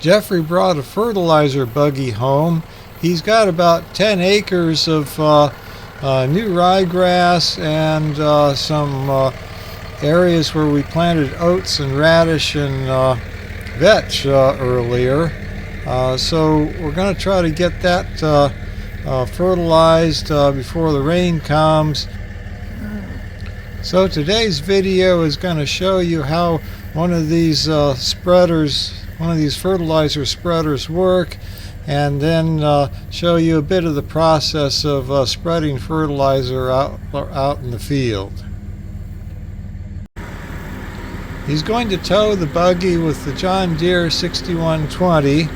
Jeffrey brought a fertilizer buggy home. He's got about 10 acres of new ryegrass and some areas where we planted oats and radish and vetch earlier. So we're going to try to get that fertilized before the rain comes. So today's video is going to show you how one of these fertilizer spreaders work, and then show you a bit of the process of spreading fertilizer out in the field. He's going to tow the buggy with the John Deere 6120.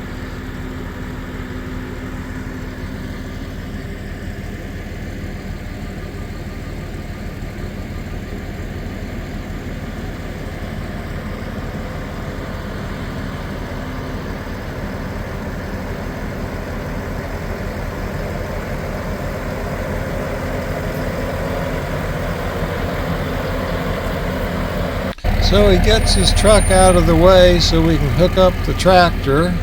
So he gets his truck out of the way so we can hook up the tractor.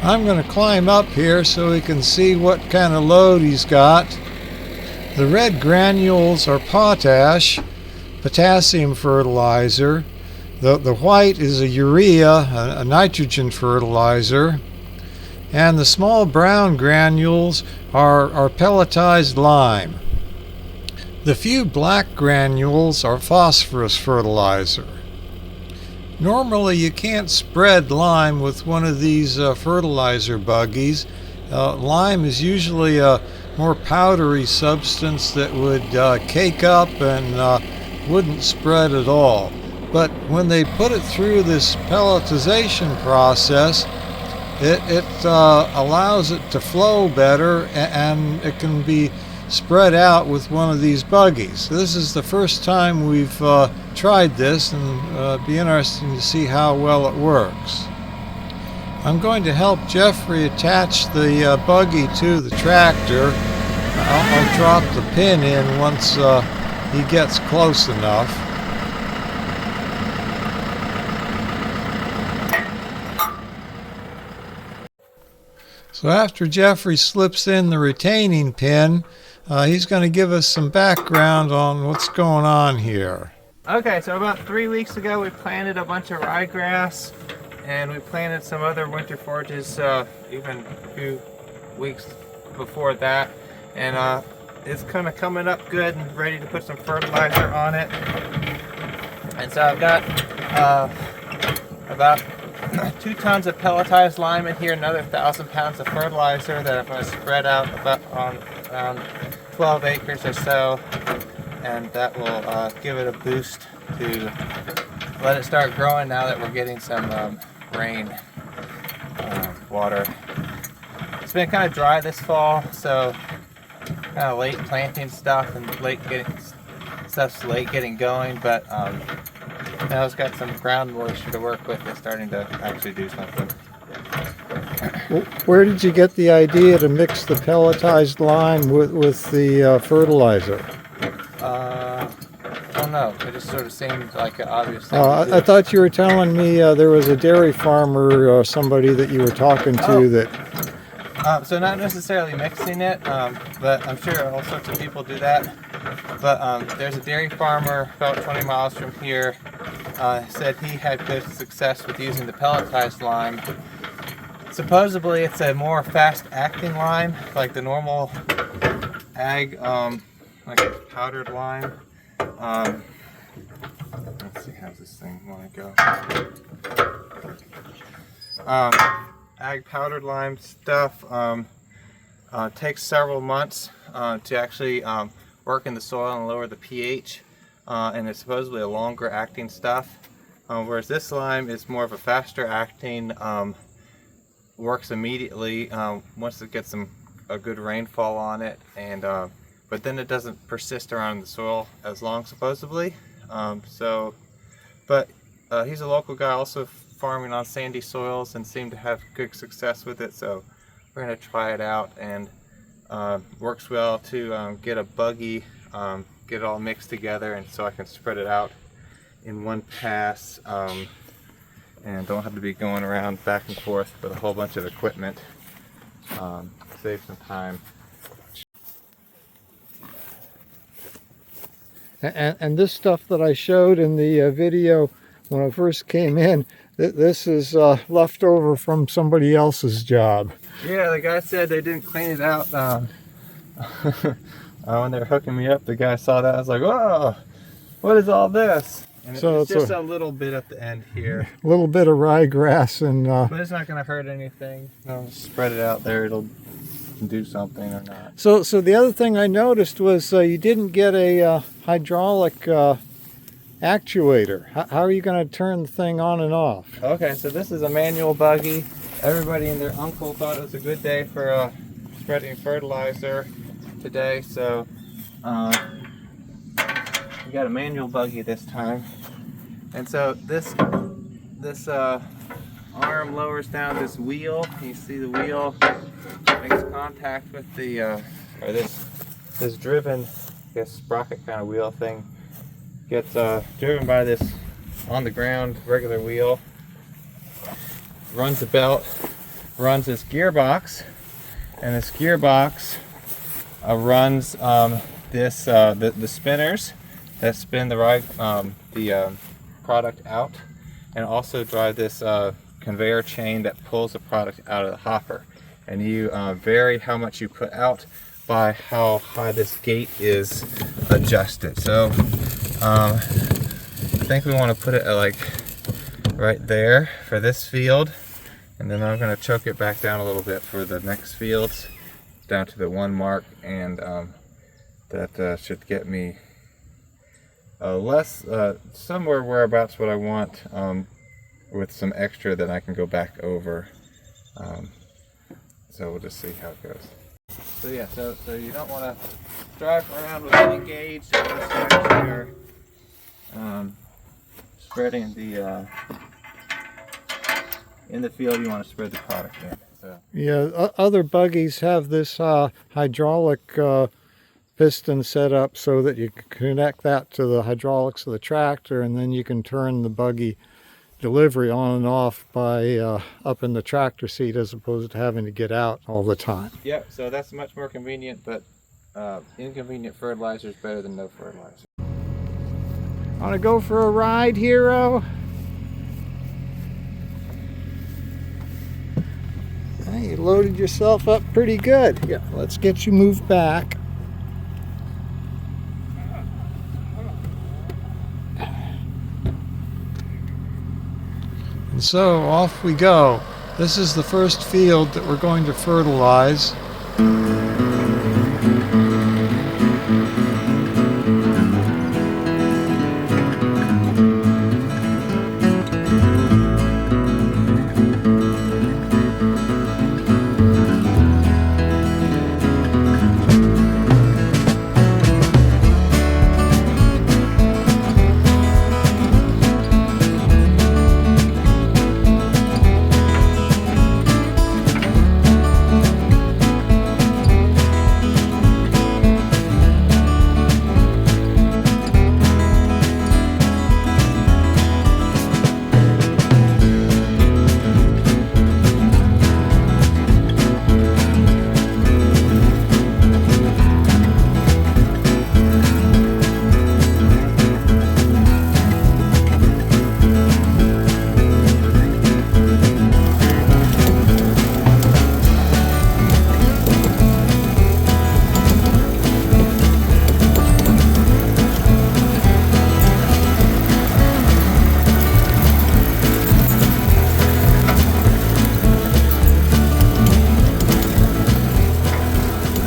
I'm going to climb up here so we can see what kind of load he's got. The red granules are potassium fertilizer. The white is a urea, a nitrogen fertilizer. And the small brown granules are pelletized lime. The few black granules are phosphorus fertilizer. Normally you can't spread lime with one of these fertilizer buggies. Lime is usually a more powdery substance that would cake up and wouldn't spread at all. But when they put it through this pelletization process, it allows it to flow better, and it can be spread out with one of these buggies. This is the first time we've tried this, and be interesting to see how well it works. I'm going to help Jeffrey attach the buggy to the tractor. I'll drop the pin in once he gets close enough. So after Jeffrey slips in the retaining pin, he's going to give us some background on what's going on here. Okay, so about 3 weeks ago we planted a bunch of ryegrass, and we planted some other winter forages even a few weeks before that, and it's kind of coming up good and ready to put some fertilizer on it. And so I've got about 2 tons of pelletized lime in here, another 1,000 pounds of fertilizer that I'm going to spread out on around 12 acres or so, and that will give it a boost to let it start growing now that we're getting some rain water. It's been kind of dry this fall, so kind of late planting stuff and stuff's late getting going, but now it's got some ground moisture to work with. It's starting to actually do something. Where did you get the idea to mix the pelletized lime with the fertilizer? I don't know. It just sort of seemed like an obvious thing. I thought you were telling me there was a dairy farmer or somebody that you were talking to that... So not necessarily mixing it, but I'm sure all sorts of people do that. But there's a dairy farmer about 20 miles from here said he had good success with using the pelletized lime. Supposedly it's a more fast-acting lime, like the normal ag, like a powdered lime. Let's see, how's this thing want to go? Ag powdered lime stuff takes several months to actually work in the soil and lower the pH, and it's supposedly a longer acting stuff, whereas this lime is more of a faster acting, works immediately once it gets a good rainfall on it, and but then it doesn't persist around the soil as long, supposedly. But he's a local guy also farming on sandy soils and seemed to have good success with it, so we're going to try it out. And works well to get a buggy, get it all mixed together, and so I can spread it out in one pass and don't have to be going around back and forth with a whole bunch of equipment. Save some time. And this stuff that I showed in the video when I first came in, this is left over from somebody else's job. Yeah, the guy said they didn't clean it out. When they were hooking me up, the guy saw that. I was like, "Whoa, what is all this?" And So it's just a little bit at the end here. A little bit of ryegrass and. But it's not going to hurt anything. I'll spread it out there. It'll do something or not. So the other thing I noticed was you didn't get a hydraulic actuator. How are you going to turn the thing on and off? Okay, so this is a manual buggy. Everybody and their uncle thought it was a good day for spreading fertilizer today, so we got a manual buggy this time. And so this arm lowers down this wheel. You see the wheel makes contact with the or this driven, I guess, sprocket kind of wheel thing gets driven by this on the ground regular wheel, runs the belt, runs this gearbox, and this gearbox runs the spinners that spin the product out, and also drive this conveyor chain that pulls the product out of the hopper. And you vary how much you put out by how high this gate is adjusted. So I think we want to put it at like right there for this field, and then I'm going to choke it back down a little bit for the next fields down to the 1 mark, and that should get me somewhere whereabouts what I want, with some extra that I can go back over. So we'll just see how it goes. So yeah, so you don't want to drive around with any gauge. So you're spreading the in the field. You want to spread the product in. So. Yeah, other buggies have this hydraulic piston set up so that you can connect that to the hydraulics of the tractor, and then you can turn the buggy delivery on and off by up in the tractor seat, as opposed to having to get out all the time. Yeah, so that's much more convenient, but inconvenient fertilizer is better than no fertilizer. Want to go for a ride, Hero? Hey, you loaded yourself up pretty good. Yeah, let's get you moved back. And so off we go. This is the first field that we're going to fertilize.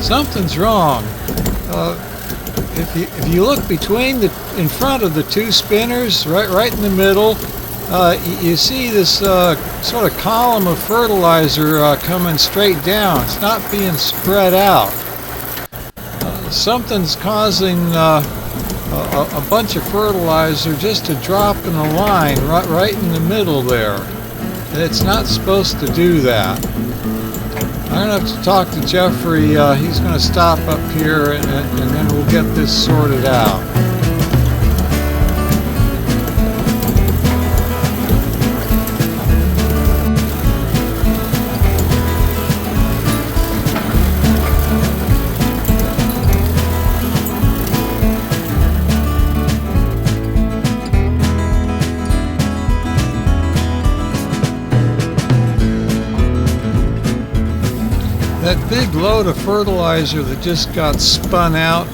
Something's wrong. If you look in front of the two spinners, right in the middle, you see this sort of column of fertilizer coming straight down. It's not being spread out. Something's causing a bunch of fertilizer just to drop in a line right in the middle there. And it's not supposed to do that. I'm going to have to talk to Jeffrey. He's going to stop up here, and then we'll get this sorted out. That big load of fertilizer that just got spun out,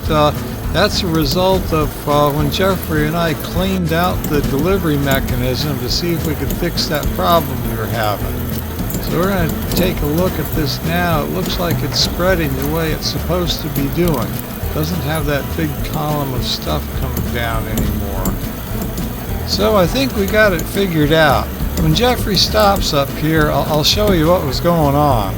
that's a result of when Jeffrey and I cleaned out the delivery mechanism to see if we could fix that problem we were having. So we're going to take a look at this now. It looks like it's spreading the way it's supposed to be doing. It doesn't have that big column of stuff coming down anymore. So I think we got it figured out. When Jeffrey stops up here, I'll show you what was going on.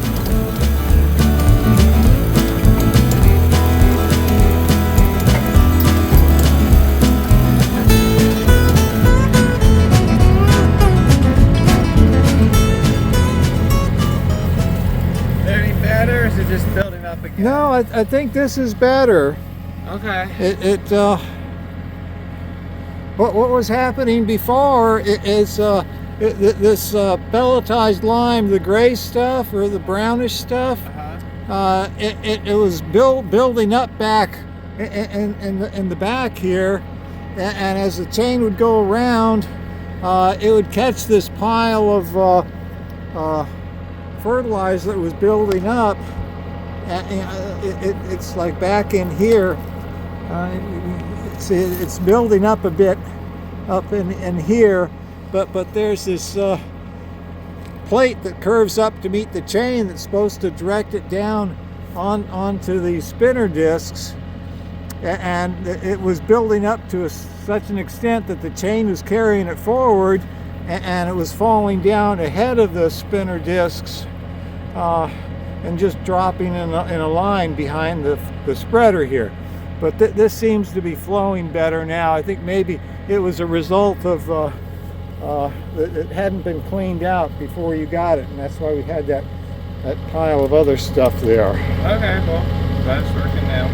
Just building up again. No, I think this is better. Okay. What was happening before is this pelletized lime, the gray stuff or the brownish stuff. It was building up back in the back here, and as the chain would go around, it would catch this pile of fertilizer that was building up. It's like back in here. It's building up a bit up in here, but there's this plate that curves up to meet the chain that's supposed to direct it down onto these spinner discs, and it was building up to such an extent that the chain was carrying it forward, and it was falling down ahead of the spinner discs. And just dropping in a line behind the spreader here. But this seems to be flowing better now. I think maybe it was a result of it hadn't been cleaned out before you got it, and that's why we had that pile of other stuff there. Okay, well, that's working now.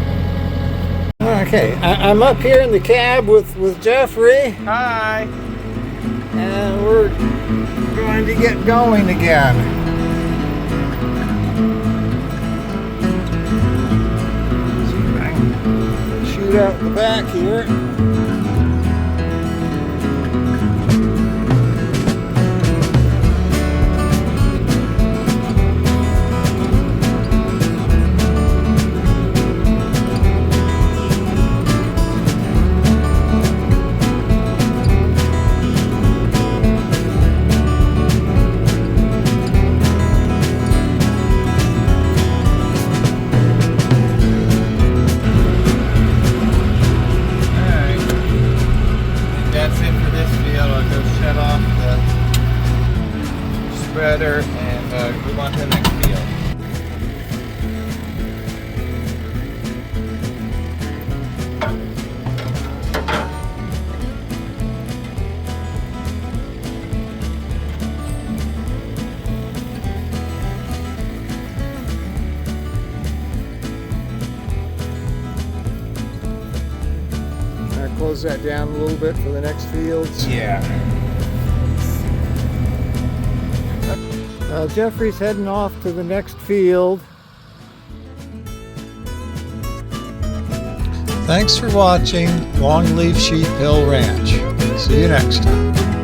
Okay, I'm up here in the cab with Jeffrey. Hi. And we're going to get going again. Out the back here. And move on to the next field. Close that down a little bit for the next fields. Yeah. Jeffrey's heading off to the next field. Thanks for watching Longleaf Sheep Hill Ranch. See you next time.